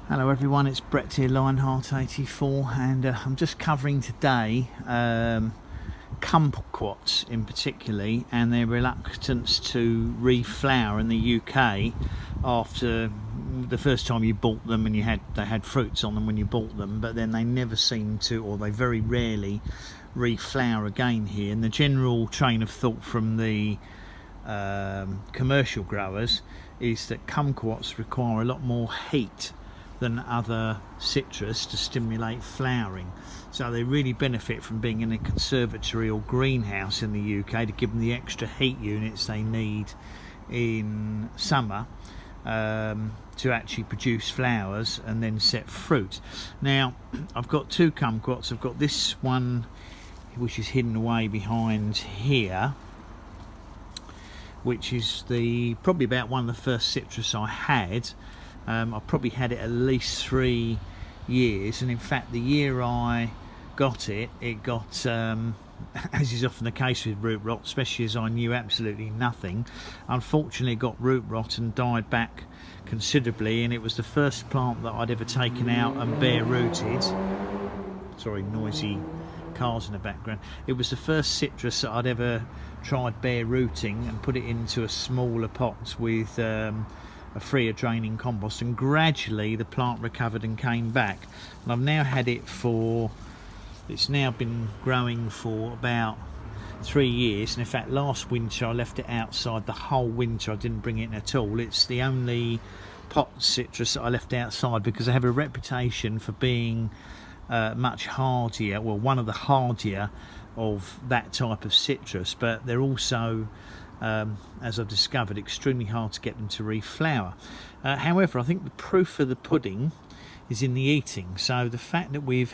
Hello everyone, it's Brett here, Lionheart84, and I'm just covering today kumquats in particularly, and their reluctance to reflower in the UK after the first time you bought them and they had fruits on them when you bought them, but then they never seem to, or they very rarely reflower again here. And the general train of thought from the commercial growers is that kumquats require a lot more heat than other citrus to stimulate flowering, so they really benefit from being in a conservatory or greenhouse in the UK to give them the extra heat units they need in summer to actually produce flowers and then set fruit. Now I've got two kumquats. I've got this one which is hidden away behind here, which is probably about one of the first citrus I had. I probably had it at least 3 years, and in fact the year I got it got, as is often the case with root rot, especially as I knew absolutely nothing, unfortunately it got root rot and died back considerably, and it was the first plant that I'd ever taken out and bare rooted. Sorry, noisy cars in the background. It was the first citrus that I'd ever tried bare rooting and put it into a smaller pot with a freer draining compost, and gradually the plant recovered and came back. And I've now had it it's now been growing for about 3 years, and in fact last winter I left it outside the whole winter. I didn't bring it in at all. It's the only pot citrus that I left outside because they have a reputation for being much hardier, well, one of the hardier of that type of citrus, but they're also as I've discovered, extremely hard to get them to reflower. However, I think the proof of the pudding is in the eating. So the fact that we've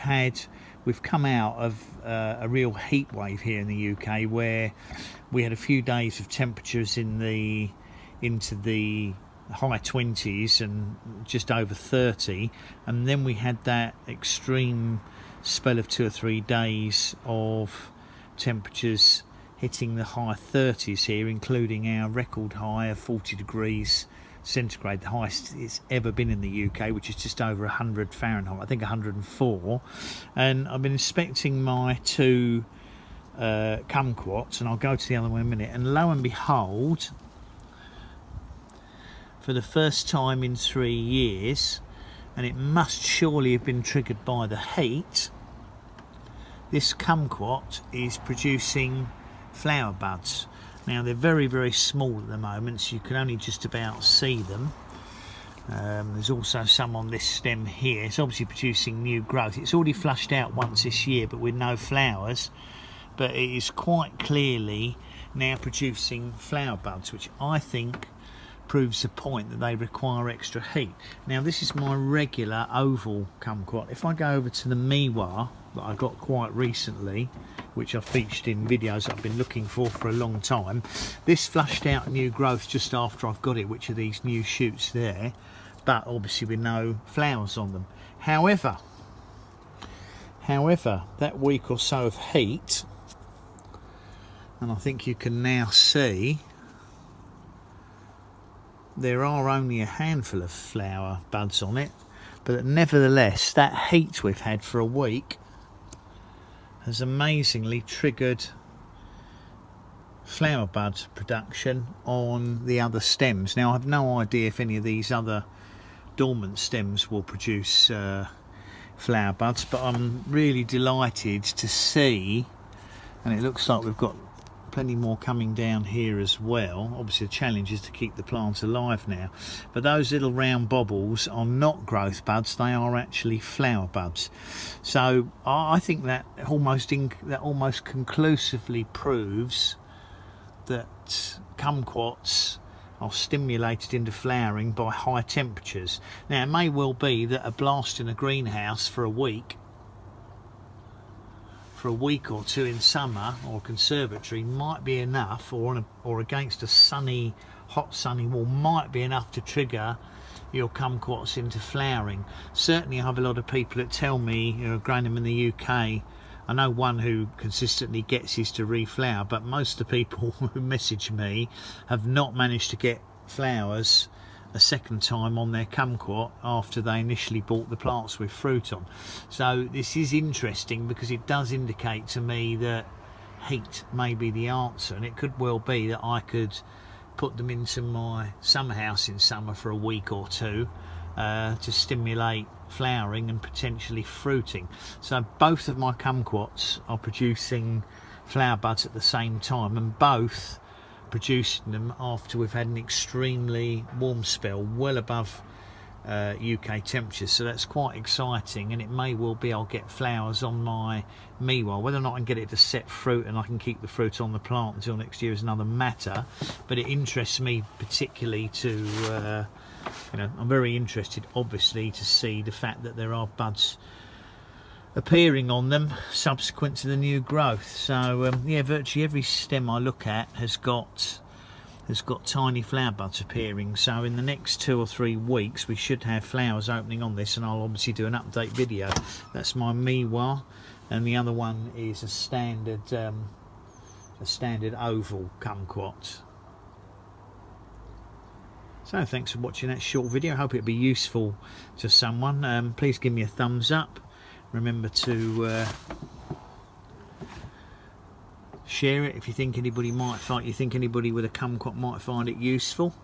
come out of a real heat wave here in the UK, where we had a few days of temperatures into the high 20s and just over 30, and then we had that extreme spell of 2 or 3 days of temperatures hitting the high 30s here, including our record high of 40 degrees centigrade, the highest it's ever been in the UK, which is just over 100 Fahrenheit, I think 104. And I've been inspecting my two kumquats, and I'll go to the other one in a minute, and lo and behold, for the first time in 3 years, and it must surely have been triggered by the heat, this kumquat is producing flower buds. Now they're very, very small at the moment, so you can only just about see them. There's also some on this stem here. It's obviously producing new growth. It's already flushed out once this year, but with no flowers, but it is quite clearly now producing flower buds, which I think proves the point that they require extra heat. Now this is my regular oval kumquat. If I go over to the Miwa that I got quite recently, which I've featured in videos I've been looking for a long time, this flushed out new growth just after I've got it, which are these new shoots there, but obviously with no flowers on them. However, that week or so of heat, and I think you can now see there are only a handful of flower buds on it, but nevertheless that heat we've had for a week has amazingly triggered flower bud production on the other stems. Now I have no idea if any of these other dormant stems will produce flower buds, but I'm really delighted to see, and it looks like we've got plenty more coming down here as well. Obviously the challenge is to keep the plant alive now, but those little round bobbles are not growth buds, they are actually flower buds. So I think that almost conclusively proves that kumquats are stimulated into flowering by high temperatures. Now it may well be that a blast in a greenhouse for a week or two in summer, or conservatory, might be enough, or against a hot sunny wall might be enough to trigger your kumquats into flowering. Certainly I have a lot of people that tell me, who have grown them in the UK. I know one who consistently gets his to reflower, but most of the people who message me have not managed to get flowers a second time on their kumquat after they initially bought the plants with fruit on. So this is interesting because it does indicate to me that heat may be the answer, and it could well be that I could put them into my summer house in summer for a week or two to stimulate flowering and potentially fruiting. So both of my kumquats are producing flower buds at the same time, and both producing them after we've had an extremely warm spell, well above UK temperatures. So that's quite exciting, and it may well be I'll get flowers on my meanwhile. Whether or not I can get it to set fruit and I can keep the fruit on the plant until next year is another matter, but it interests me particularly to you know, I'm very interested obviously to see the fact that there are buds appearing on them subsequent to the new growth. So yeah, virtually every stem I look at has got tiny flower buds appearing. So in the next 2 or 3 weeks we should have flowers opening on this, and I'll obviously do an update video. That's my Miwa, and the other one is a standard oval kumquat. So thanks for watching that short video. I hope it'll be useful to someone. Please give me a thumbs up. Remember to share it if you think anybody with a kumquat might find it useful.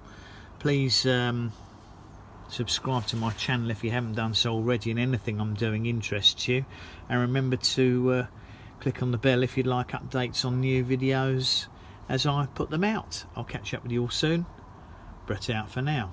Please subscribe to my channel if you haven't done so already and anything I'm doing interests you, and remember to click on the bell if you'd like updates on new videos as I put them out. I'll catch up with you all soon. Brett out for now.